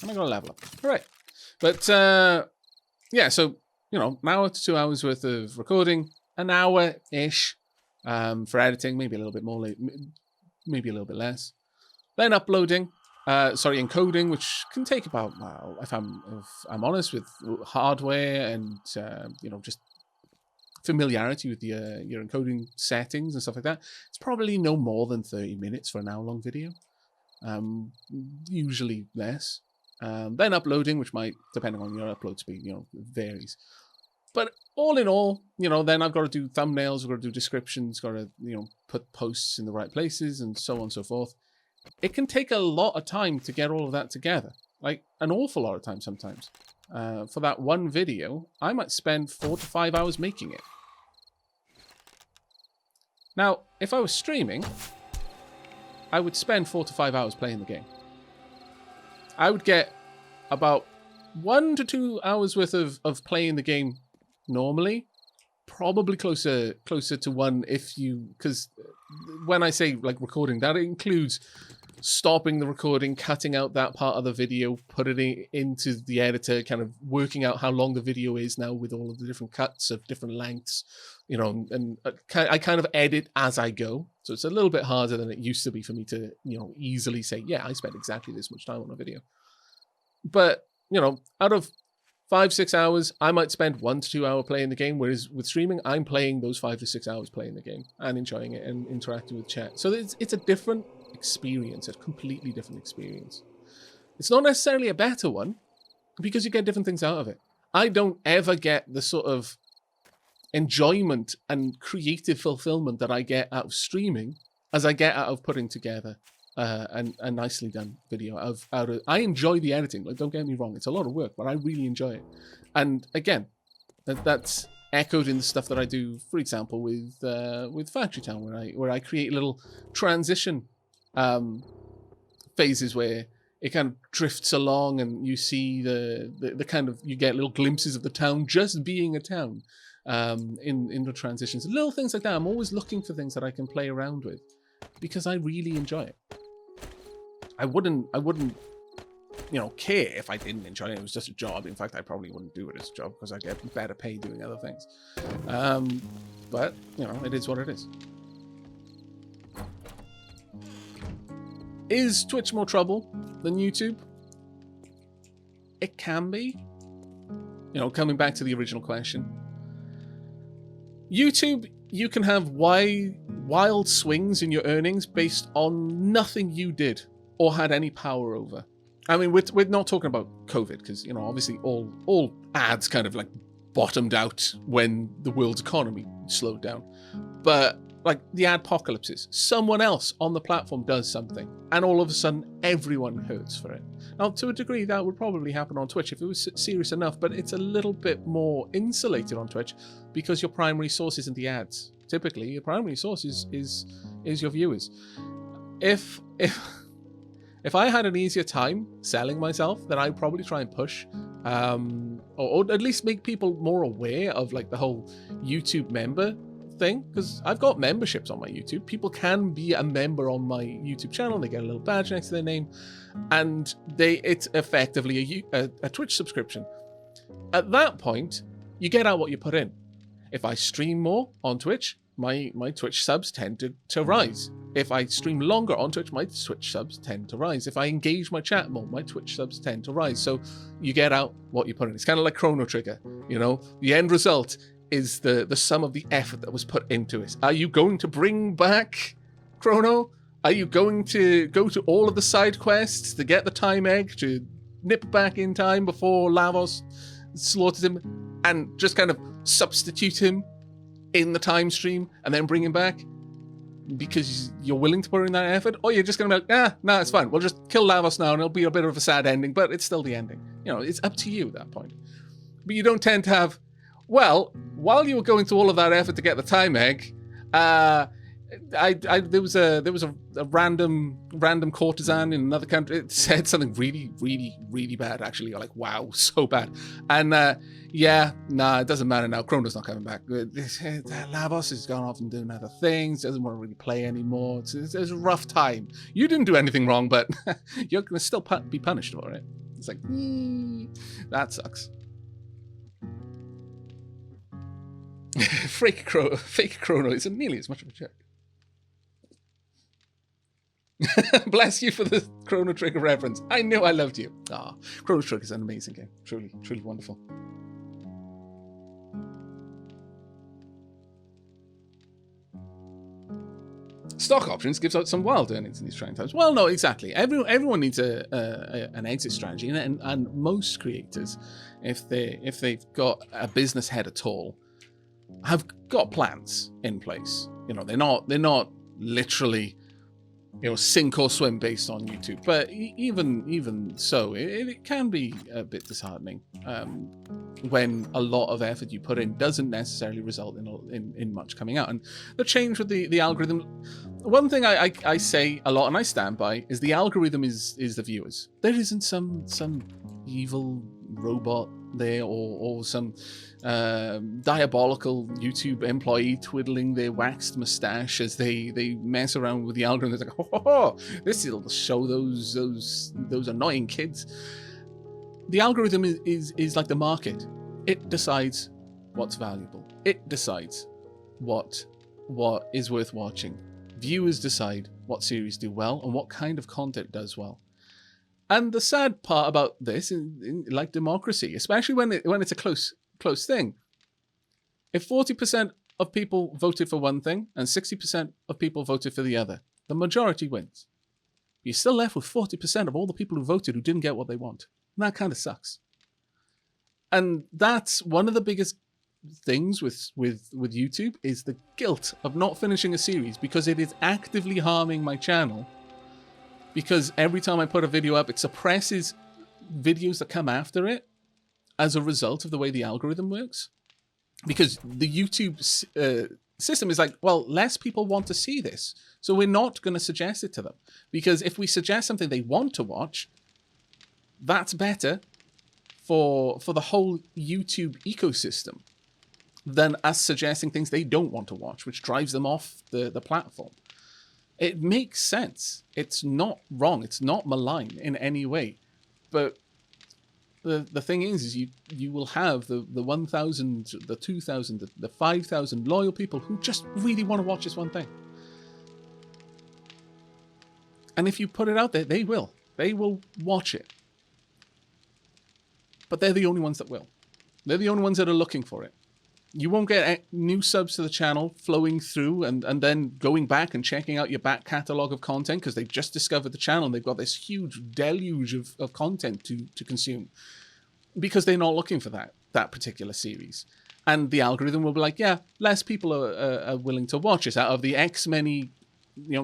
And I got a level up. All right. But, yeah, so, you know, an hour to 2 hours worth of recording, an hour-ish for editing, maybe a little bit more, maybe a little bit less. Then uploading, encoding, which can take about, well, if I'm honest, with hardware and, you know, just familiarity with your encoding settings and stuff like that, it's probably no more than 30 minutes for an hour-long video. Usually less. Then uploading, which might, depending on your upload speed, you know, varies. But all in all, you know, then I've got to do thumbnails, I've got to do descriptions, got to, you know, put posts in the right places and so on and so forth. It can take a lot of time to get all of that together. Like, an awful lot of time sometimes. For that one video, I might spend 4 to 5 hours making it. Now, if I was streaming, I would spend 4 to 5 hours playing the game. I would get about 1 to 2 hours worth of playing the game normally. Probably closer to one if you... Because when I say, like, recording, that includes stopping the recording, cutting out that part of the video, putting it into the editor, kind of working out how long the video is now with all of the different cuts of different lengths, you know, and I kind of edit as I go. So it's a little bit harder than it used to be for me to, you know, easily say, yeah, I spent exactly this much time on a video. But, you know, out of 5-6 hours, I might spend 1 to 2 hours playing the game, whereas with streaming, I'm playing those 5 to 6 hours playing the game and enjoying it and interacting with chat. So it's a different experience, a completely different experience. It's not necessarily a better one because you get different things out of it. I don't ever get the sort of enjoyment and creative fulfillment that I get out of streaming as I get out of putting together a nicely done video. I enjoy the editing. Like, don't get me wrong, it's a lot of work, but I really enjoy it. And again, that's echoed in the stuff that I do, for example, with Factory Town, where I create little transition phases where it kind of drifts along, and you see the kind of, you get little glimpses of the town just being a town in the transitions, little things like that. I'm always looking for things that I can play around with because I really enjoy it. I wouldn't, you know, care if I didn't enjoy it. It was just a job. In fact, I probably wouldn't do it as a job because I get better pay doing other things. But, you know, it is what it is. Is Twitch more trouble than YouTube? It can be. You know, coming back to the original question. YouTube, you can have wild swings in your earnings based on nothing you did or had any power over. I mean, we're not talking about COVID because, you know, obviously all ads kind of like bottomed out when the world's economy slowed down. But like the adpocalypses, someone else on the platform does something and all of a sudden everyone hurts for it. Now, to a degree, that would probably happen on Twitch if it was serious enough, but it's a little bit more insulated on Twitch because your primary source isn't the ads. Typically, your primary source is your viewers. If I had an easier time selling myself, then I'd probably try and push, or at least make people more aware of like the whole YouTube member thing, because I've got memberships on my YouTube. People can be a member on my YouTube channel. They get a little badge next to their name, and it's effectively a Twitch subscription. At that point, you get out what you put in. If I stream more on Twitch, my Twitch subs tend to rise. If I stream longer on Twitch, my Twitch subs tend to rise. If I engage my chat more, my Twitch subs tend to rise. So you get out what you put in. It's kind of like Chrono Trigger, you know? The end result is the sum of the effort that was put into it. Are you going to bring back Chrono? Are you going to go to all of the side quests to get the time egg to nip back in time before Lavos slaughters him and just kind of substitute him in the time stream and then bring him back because you're willing to put in that effort? Or you're just going to be like, nah, it's fine. We'll just kill Lavos now and it'll be a bit of a sad ending, but it's still the ending. You know, it's up to you at that point. But you don't tend to have, well, while you were going through all of that effort to get the time egg, There was a random courtesan in another country. It said something really bad, actually. You're like, wow, so bad. And yeah, nah, it doesn't matter now. Chrono's not coming back. Lavos has gone off and doing other things. Doesn't want to really play anymore. It's a rough time. You didn't do anything wrong, but you're gonna still be punished for it. It's like, that sucks. Fake Chrono isn't nearly as much of a jerk. Bless you for the Chrono Trigger reference. I knew I loved you. Chrono Trigger is an amazing game. Truly wonderful. Stock options gives out some wild earnings in these trying times. Well, no, exactly. Everyone needs an exit strategy, and most creators, if they've got a business head at all, have got plans in place. You know, they're not literally, you know, sink or swim based on YouTube. But even so, it can be a bit disheartening when a lot of effort you put in doesn't necessarily result in much coming out. And the change with the algorithm, one thing I say a lot and I stand by is the algorithm is the viewers. There isn't some evil robot there or some diabolical YouTube employee twiddling their waxed mustache as they mess around with the algorithm. It's like, oh, this will show those annoying kids. The algorithm is like the market. It decides what's valuable. It decides what is worth watching. Viewers decide what series do well and what kind of content does well. And the sad part about this, like democracy, especially when it's a close thing, if 40% of people voted for one thing and 60% of people voted for the other, the majority wins. You're still left with 40% of all the people who voted who didn't get what they want. And that kind of sucks. And that's one of the biggest things with YouTube is the guilt of not finishing a series because it is actively harming my channel. Because every time I put a video up, it suppresses videos that come after it as a result of the way the algorithm works. Because the YouTube system is like, well, less people want to see this, so we're not going to suggest it to them. Because if we suggest something they want to watch, that's better for the whole YouTube ecosystem than us suggesting things they don't want to watch, which drives them off the platform. It makes sense. It's not wrong. It's not malign in any way. But the thing is you will have the 1,000, the 2,000, the 5,000 loyal people who just really want to watch this one thing. And if you put it out there, they will. They will watch it. But they're the only ones that will. They're the only ones that are looking for it. You won't get new subs to the channel flowing through and then going back and checking out your back catalogue of content because they've just discovered the channel and they've got this huge deluge of content to consume because they're not looking for that particular series. And the algorithm will be like, yeah, less people are willing to watch it. Out of the X many,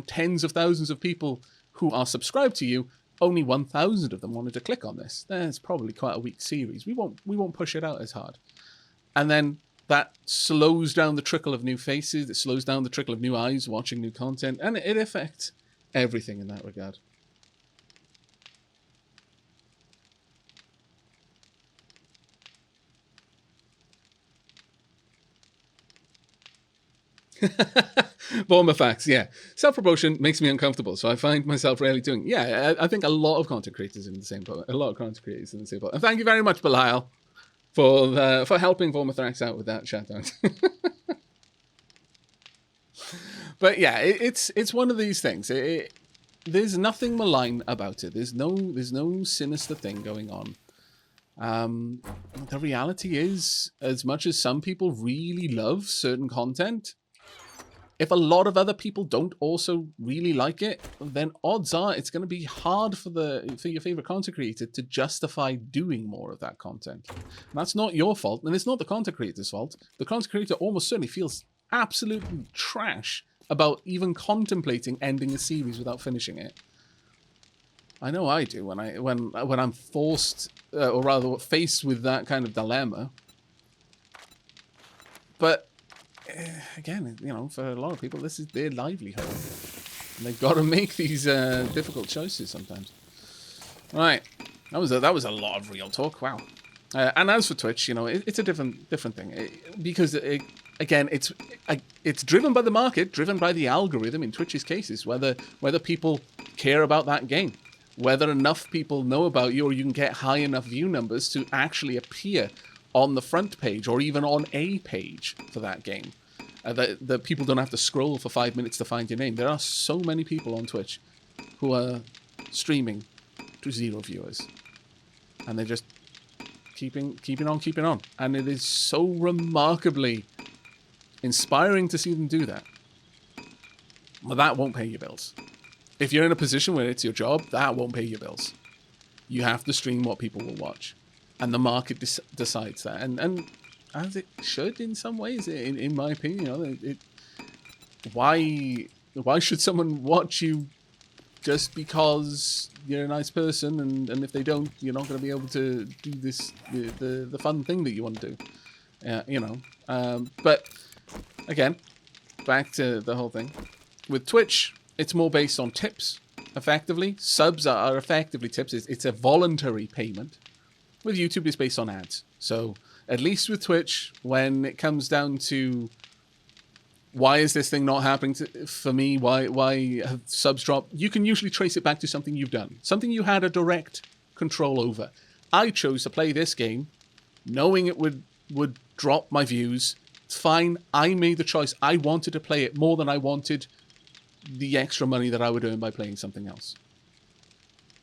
tens of thousands of people who are subscribed to you, only 1,000 of them wanted to click on this. That's probably quite a weak series. We won't push it out as hard. And then that slows down the trickle of new faces. It slows down the trickle of new eyes watching new content. And it affects everything in that regard. Bomber facts, yeah. Self-promotion makes me uncomfortable, so I find myself rarely doing. Yeah, I think a lot of content creators are in the same boat. A lot of content creators are in the same boat. And thank you very much, Belial, for helping Vormithrax out with that shout out. But yeah, it's one of these things. There's nothing malign about it. There's no sinister thing going on. The reality is, as much as some people really love certain content, if a lot of other people don't also really like it, then odds are it's going to be hard for your favorite content creator to justify doing more of that content. And that's not your fault, and it's not the content creator's fault. The content creator almost certainly feels absolutely trash about even contemplating ending a series without finishing it. I know I do when I'm forced, or rather faced with that kind of dilemma. But again, for a lot of people, this is their livelihood. And they've got to make these difficult choices sometimes. Right, that was a lot of real talk. Wow. And as for Twitch, it's a different thing because again, it's driven by the market, driven by the algorithm in Twitch's cases, whether people care about that game, whether enough people know about you, or you can get high enough view numbers to actually appear on the front page or even on a page for that game. That people don't have to scroll for 5 minutes to find your name. There are so many people on Twitch who are streaming to 0 viewers, and they're just keeping on, and it is so remarkably inspiring to see them do that. But that won't pay your bills. If you're in a position where it's your job, that won't pay your bills. You have to stream what people will watch, and the market decides that, and as it should in some ways, in my opinion. Why should someone watch you just because you're a nice person, and if they don't, you're not going to be able to do the fun thing that you want to do. But again, back to the whole thing. With Twitch, it's more based on tips, effectively. Subs are effectively tips. It's a voluntary payment. With YouTube, it's based on ads. So at least with Twitch, when it comes down to why is this thing not happening for me? Why have subs dropped? You can usually trace it back to something you've done. Something you had a direct control over. I chose to play this game knowing it would drop my views. It's fine. I made the choice. I wanted to play it more than I wanted the extra money that I would earn by playing something else.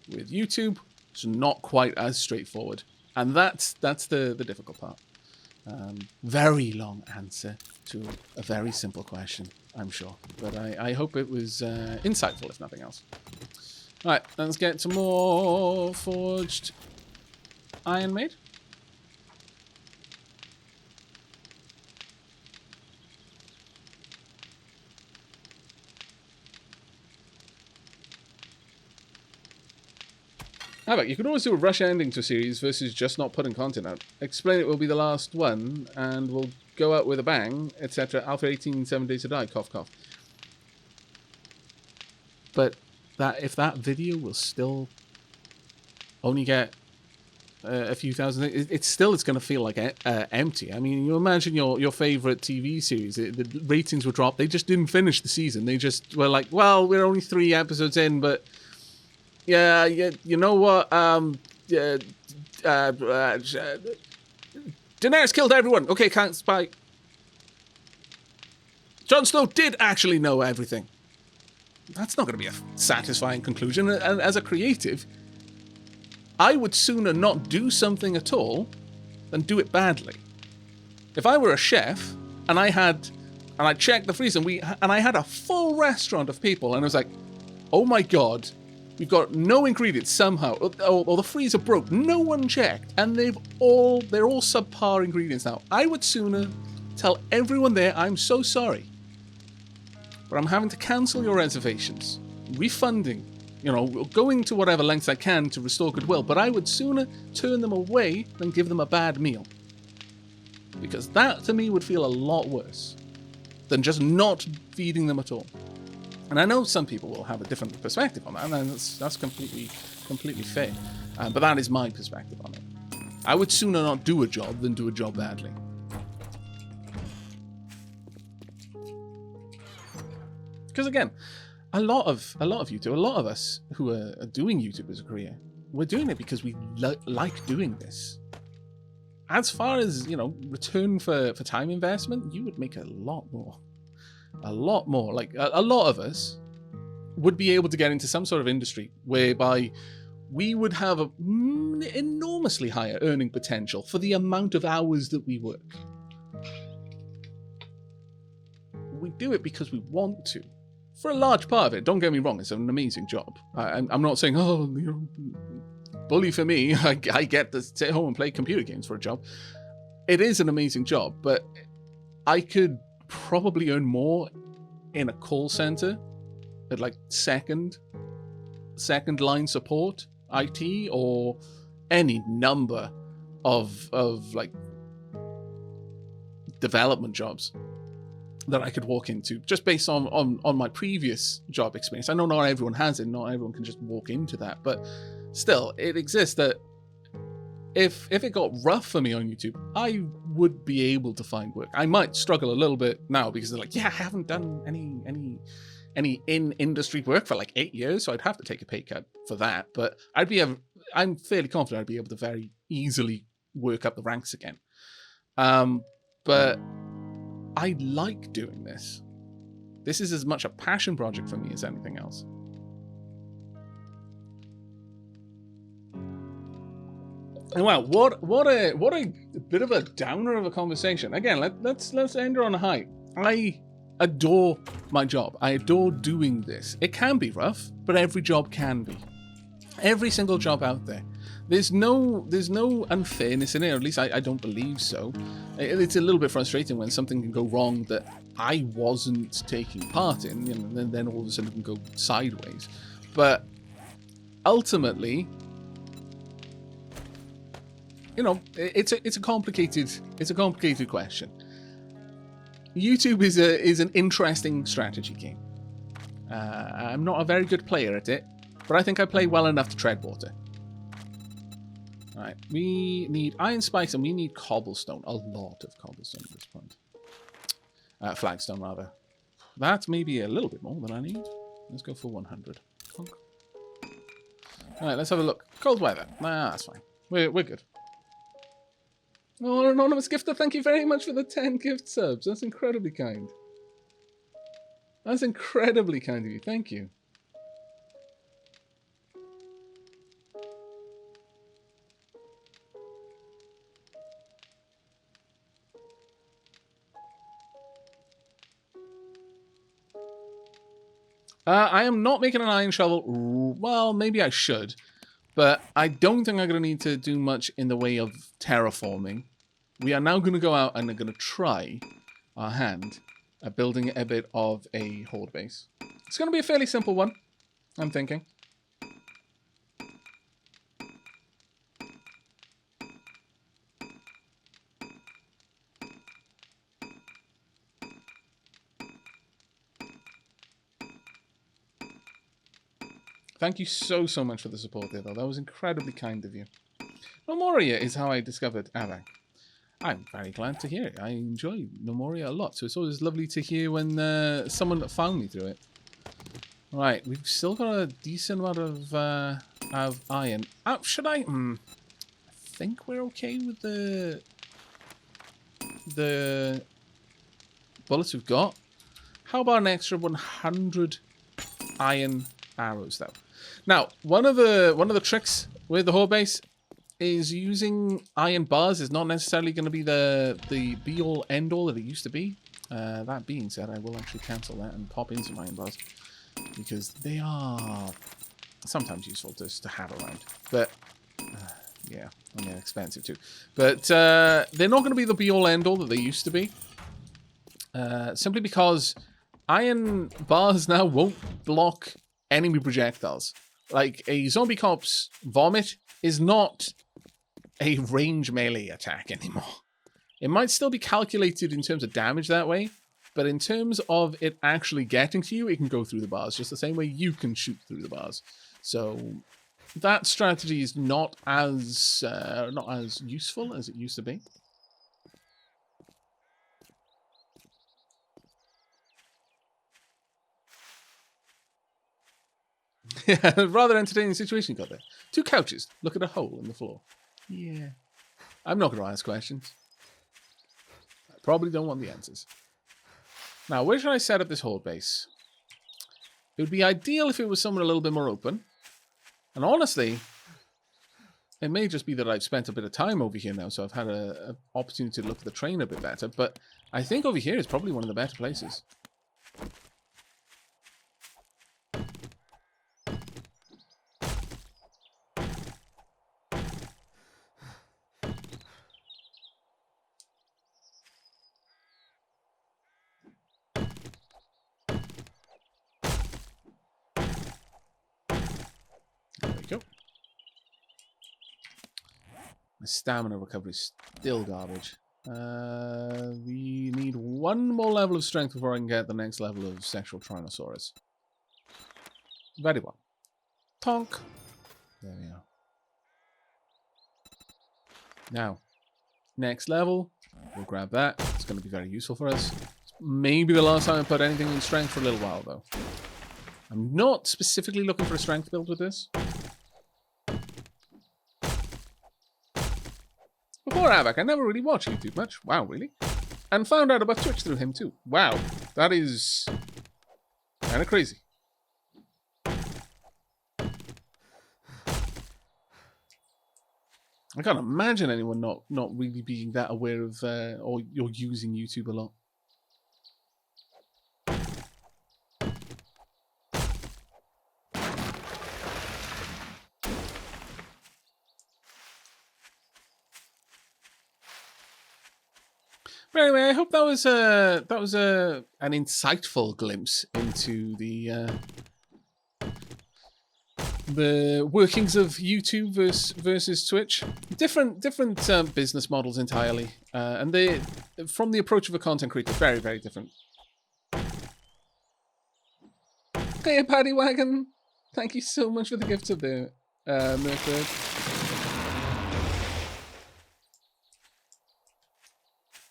With YouTube, it's not quite as straightforward. And that's the difficult part. Very long answer to a very simple question, I'm sure. But I hope it was insightful, if nothing else. All right, let's get some more forged iron made. Aavak, you could always do a rush ending to a series versus just not putting content out. Explain it will be the last one, and we'll go out with a bang, etc. Alpha 18, 7 days to die, cough, cough. But if that video will still only get a few thousand, it's going to feel like empty. I mean, you imagine your favorite TV series, the ratings would drop. They just didn't finish the season. They just were like, well, we're only 3 episodes in, but yeah, you know what? Daenerys killed everyone. Okay, can't spy. Jon Snow did actually know everything. That's not going to be a satisfying conclusion. And as a creative, I would sooner not do something at all than do it badly. If I were a chef and I checked the freezer and I had a full restaurant of people, and I was like, oh my god, we've got no ingredients somehow, or the freezer broke, no one checked, and they're all subpar ingredients now. I would sooner tell everyone there, I'm so sorry, but I'm having to cancel your reservations, refunding, going to whatever lengths I can to restore goodwill, but I would sooner turn them away than give them a bad meal. Because that, to me, would feel a lot worse than just not feeding them at all. And I know some people will have a different perspective on that, and that's completely fair. But that is my perspective on it. I would sooner not do a job than do a job badly. Because again, a lot of YouTube, a lot of us who are doing YouTube as a career, we're doing it because we like doing this. As far as, return for time investment, you would make a lot more. A lot more. Like, a lot of us would be able to get into some sort of industry whereby we would have an enormously higher earning potential for the amount of hours that we work. We do it because we want to. For a large part of it, don't get me wrong, it's an amazing job. I'm not saying, bully for me, I get to sit home and play computer games for a job. It is an amazing job, but I could probably earn more in a call center at like second line support, IT, or any number of like development jobs. that I could walk into just based on my previous job experience. I know not everyone has it, not everyone can just walk into that, but still, it exists that if it got rough for me on YouTube, I would be able to find work. I might struggle a little bit now because they're like, yeah, I haven't done any in-industry work for like 8 years, so I'd have to take a pay cut for that. But I'm fairly confident I'd be able to very easily work up the ranks again. But I like doing this. This is as much a passion project for me as anything else. And wow, what a bit of a downer of a conversation. Again, let's end her on a high. I adore my job. I adore doing this. It can be rough, but every job can be. Every single job out there. There's no unfairness in it, or at least I don't believe so. It's a little bit frustrating when something can go wrong that I wasn't taking part in, and then all of a sudden it can go sideways. But ultimately, it's a complicated question. YouTube is an interesting strategy game. I'm not a very good player at it, but I think I play well enough to tread water. Alright, we need iron spikes and we need cobblestone. A lot of cobblestone at this point. Flagstone, rather. That's maybe a little bit more than I need. Let's go for 100. Alright, let's have a look. Cold weather. Nah, that's fine. We're good. Oh, anonymous gifter, thank you very much for the 10 gift subs. That's incredibly kind. That's incredibly kind of you. Thank you. I am not making an iron shovel. Well, maybe I should. But I don't think I'm going to need to do much in the way of terraforming. We are now going to go out and are going to try our hand at building a bit of a horde base. It's going to be a fairly simple one, I'm thinking. Thank you so much for the support there, though. That was incredibly kind of you. Nomoria is how I discovered Aavak. I'm very glad to hear it. I enjoy Nomoria a lot, so it's always lovely to hear when someone found me through it. Right, we've still got a decent amount of iron. Should I? I think we're okay with the bullets we've got. How about an extra 100 iron arrows, though? Now, one of the tricks with the horde base is using iron bars is not necessarily going to be the be-all, end-all that it used to be. That being said, I will actually cancel that and pop in some iron bars, because they are sometimes useful just to have around. But, yeah, and they're expensive too. But they're not going to be the be-all, end-all that they used to be. Simply because iron bars now won't block enemy projectiles. Like, a zombie cop's vomit is not a range melee attack anymore. It might still be calculated in terms of damage that way, but in terms of it actually getting to you, it can go through the bars, just the same way you can shoot through the bars. So that strategy is not as useful as it used to be. Yeah, rather entertaining situation you got there. 2 couches. Look at a hole in the floor. Yeah. I'm not going to ask questions. I probably don't want the answers. Now, where should I set up this horde base? It would be ideal if it was somewhere a little bit more open. And honestly, it may just be that I've spent a bit of time over here now, so I've had an opportunity to look at the train a bit better. But I think over here is probably one of the better places. My stamina recovery is still garbage. We need one more level of strength before I can get the next level of sexual Tyrannosaurus. Very well. Tonk. There we are. Now, next level. We'll grab that. It's going to be very useful for us. Maybe the last time I put anything in strength for a little while, though. I'm not specifically looking for a strength build with this. Before Aavak, I never really watched YouTube much. Wow, really? And found out about Twitch through him, too. Wow, that is kind of crazy. I can't imagine anyone not really being that aware of or you're using YouTube a lot. But anyway, I hope that was an insightful glimpse into the workings of YouTube versus Twitch. Different business models entirely, and they, from the approach of a content creator, very, very different. Hey, Paddy Wagon, thank you so much for the gift of the Mercury.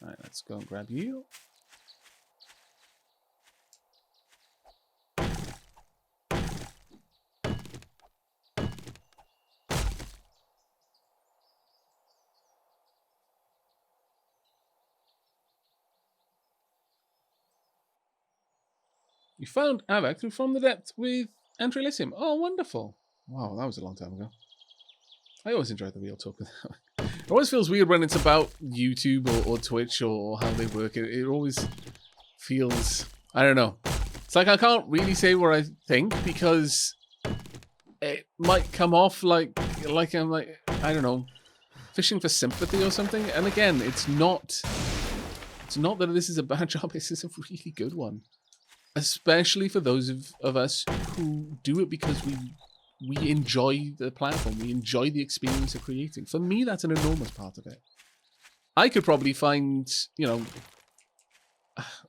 Alright, let's go and grab you. You found Aavak through From the Depth with Entry Elysium. Oh, wonderful. Wow, that was a long time ago. I always enjoyed the real talk with Aavak. It always feels weird when it's about YouTube or Twitch or how they work. It always feels, I don't know. It's like I can't really say what I think because it might come off like I'm like, I don't know, fishing for sympathy or something. And again, it's not that this is a bad job. This is a really good one. Especially for those of us who do it because we enjoy the platform. We enjoy the experience of creating. For me, that's an enormous part of it. I could probably find, you know,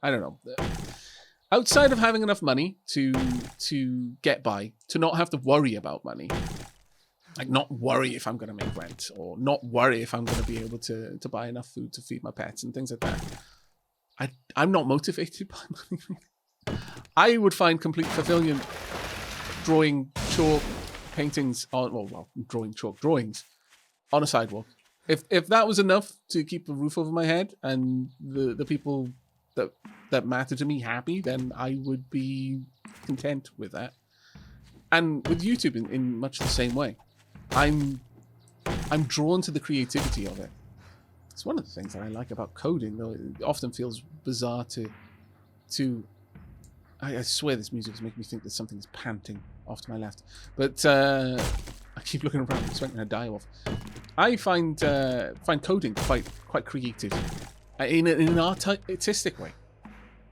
I don't know, outside of having enough money to get by, to not have to worry about money, like not worry if I'm going to make rent or not worry if I'm going to be able to buy enough food to feed my pets and things like that. I'm not motivated by money. I would find complete fulfillment drawing chalk paintings on, well, drawing chalk drawings on a sidewalk. If that was enough to keep a roof over my head and the people that matter to me happy, then I would be content with that. And with YouTube in much the same way. I'm drawn to the creativity of it. It's one of the things that I like about coding, though it often feels bizarre to I swear this music is making me think that something's panting off to my left. But I keep looking around expecting to die off. I find coding quite creative in an artistic way.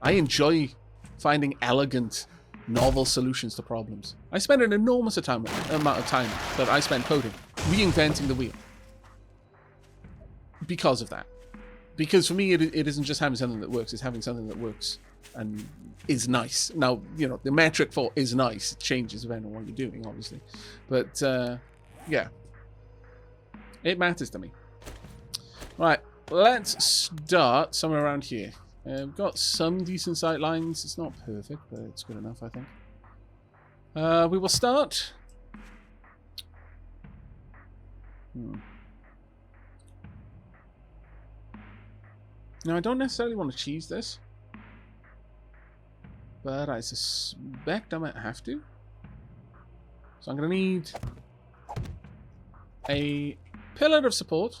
I enjoy finding elegant, novel solutions to problems. I spend an enormous amount of time that I spend coding, reinventing the wheel. Because of that. Because for me, it isn't just having something that works, it's having something that works and is nice. Now, you know, the metric for is nice changes depending on what you're doing, obviously. But, yeah. It matters to me. Right, let's start somewhere around here. We've got some decent sight lines. It's not perfect, but it's good enough, I think. We will start. Now, I don't necessarily want to cheese this, but I suspect I might have to. So I'm going to need a pillar of support.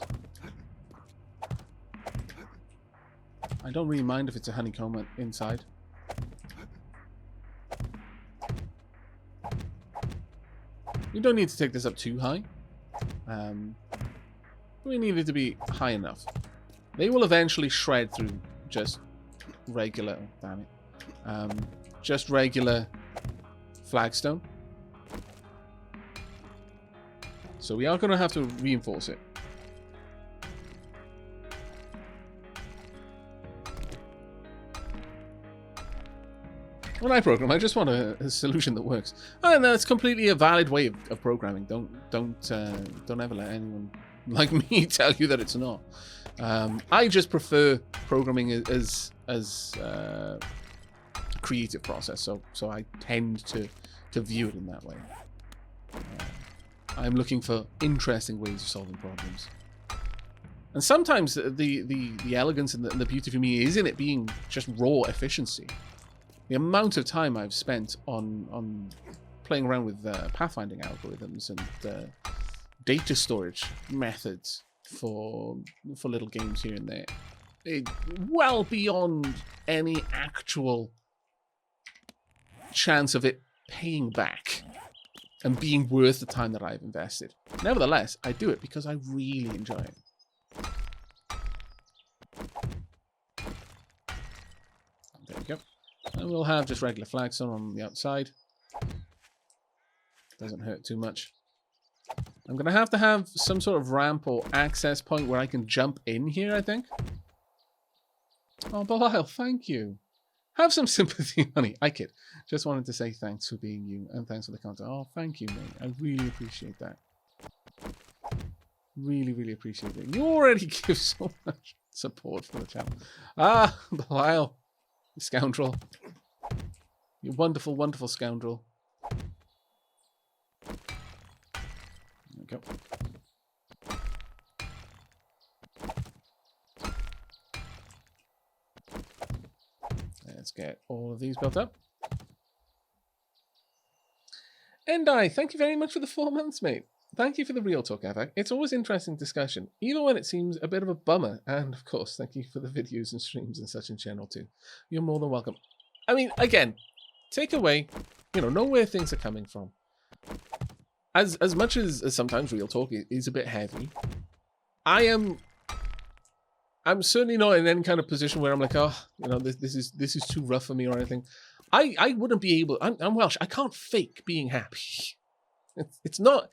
I don't really mind if it's a honeycomb inside. We don't need to take this up too high. We need it to be high enough. They will eventually shred through just regular, damn it, just regular flagstone. So we are going to have to reinforce it. When I program, I just want a solution that works, and that's completely a valid way of programming. Don't ever let anyone like me tell you that it's not. I just prefer programming as a creative process, so I tend to view it in that way. I'm looking for interesting ways of solving problems, and sometimes the elegance and the beauty for me is in it being just raw efficiency. The amount of time I've spent on playing around with pathfinding algorithms and data storage methods for little games here and there, well beyond any actual chance of it paying back and being worth the time that I've invested. Nevertheless, I do it because I really enjoy it. There we go. And we'll have just regular flagstone on the outside. Doesn't hurt too much. I'm going to have some sort of ramp or access point where I can jump in here, I think. Oh, Belial, thank you. Have some sympathy, honey. I kid. Just wanted to say thanks for being you and thanks for the content. Oh, thank you, mate. I really appreciate that. Really, really appreciate it. You already give so much support for the channel. Ah, Belial. You scoundrel. You wonderful, wonderful scoundrel. There we go. Let's get all of these built up. And thank you very much for the 4 months, mate. Thank you for the real talk, Aavak. It's always interesting discussion, even when it seems a bit of a bummer. And of course, thank you for the videos and streams and such in channel too. You're more than welcome. I mean, again, take away, know where things are coming from. As much as sometimes real talk is a bit heavy, I'm certainly not in any kind of position where I'm like, oh, this is too rough for me or anything. I wouldn't be able. I'm Welsh. I can't fake being happy. It's not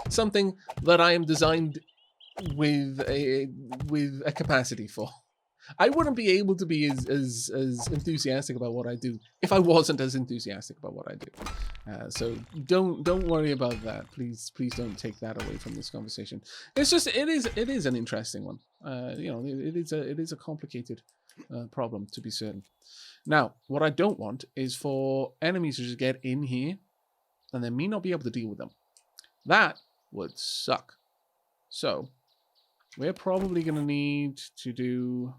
something that I am designed with a capacity for. I wouldn't be able to be as enthusiastic about what I do if I wasn't as enthusiastic about what I do. So don't worry about that. Please don't take that away from this conversation. It's just it is an interesting one. It is a complicated problem, to be certain. Now, what I don't want is for enemies to just get in here and then me not be able to deal with them. That would suck. So we're probably going to need to do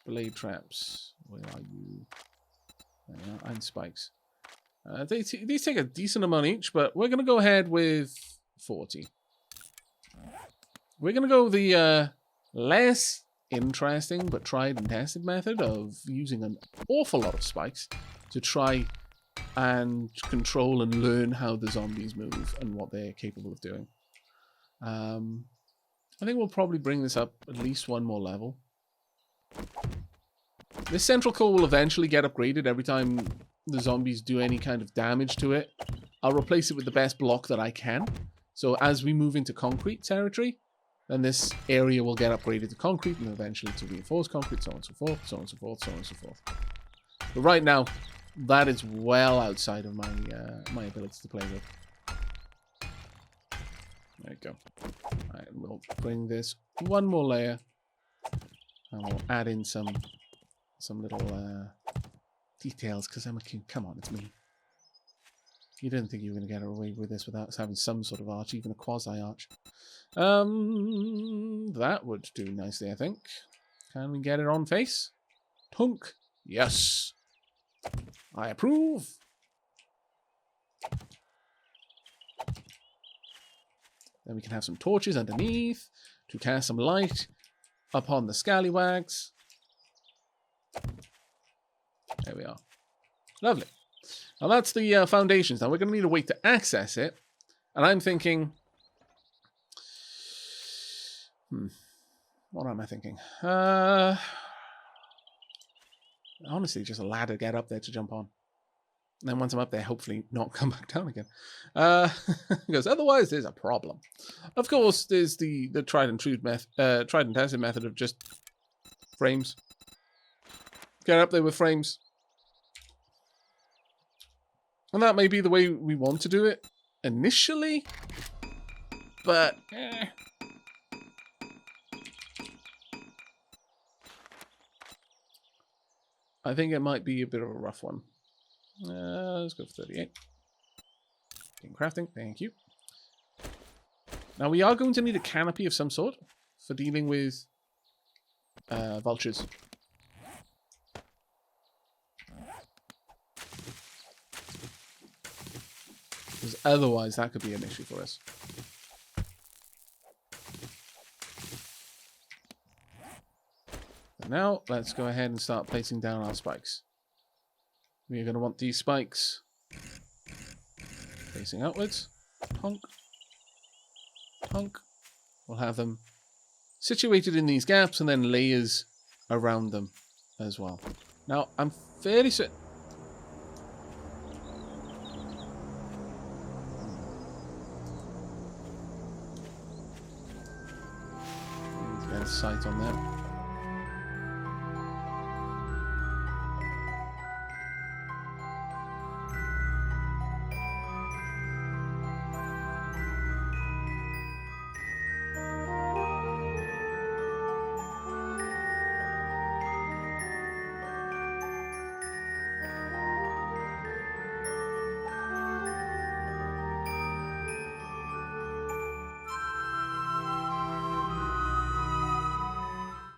blade traps. Where are you? And spikes. These take a decent amount each, but we're going to go ahead with 40. We're going to go the less interesting but tried and tested method of using an awful lot of spikes to try and control and learn how the zombies move and what they're capable of doing. I think we'll probably bring this up at least one more level. This central core will eventually get upgraded every time the zombies do any kind of damage to it. I'll replace it with the best block that I can. So as we move into concrete territory, then this area will get upgraded to concrete and eventually to reinforced concrete, so on and so forth, so on and so forth, so on and so forth. But right now, that is well outside of my my ability to play with. There we go. Alright, we'll bring this one more layer, and we'll add in some little details, because I'm a king. Come on, it's me. You didn't think you were going to get away with this without having some sort of arch, even a quasi-arch. That would do nicely, I think. Can we get it on face? Tunk. Yes. I approve. Then we can have some torches underneath to cast some light upon the scallywags. There we are. Lovely. Now that's the foundations. Now we're going to need a way to access it. And I'm thinking... What am I thinking? Honestly, just a ladder to get up there to jump on. And then once I'm up there, hopefully not come back down again. Because otherwise there's a problem. Of course, there's the tried and tested method of just frames. Get up there with frames. And that may be the way we want to do it initially, but I think it might be a bit of a rough one. Let's go for 38. In crafting, thank you. Now we are going to need a canopy of some sort for dealing with vultures. Because otherwise that could be an issue for us. And now let's go ahead and start placing down our spikes. We are going to want these spikes facing outwards. Honk. Honk. We'll have them situated in these gaps and then layers around them as well. Now, I'm fairly certain... Get a sight on them.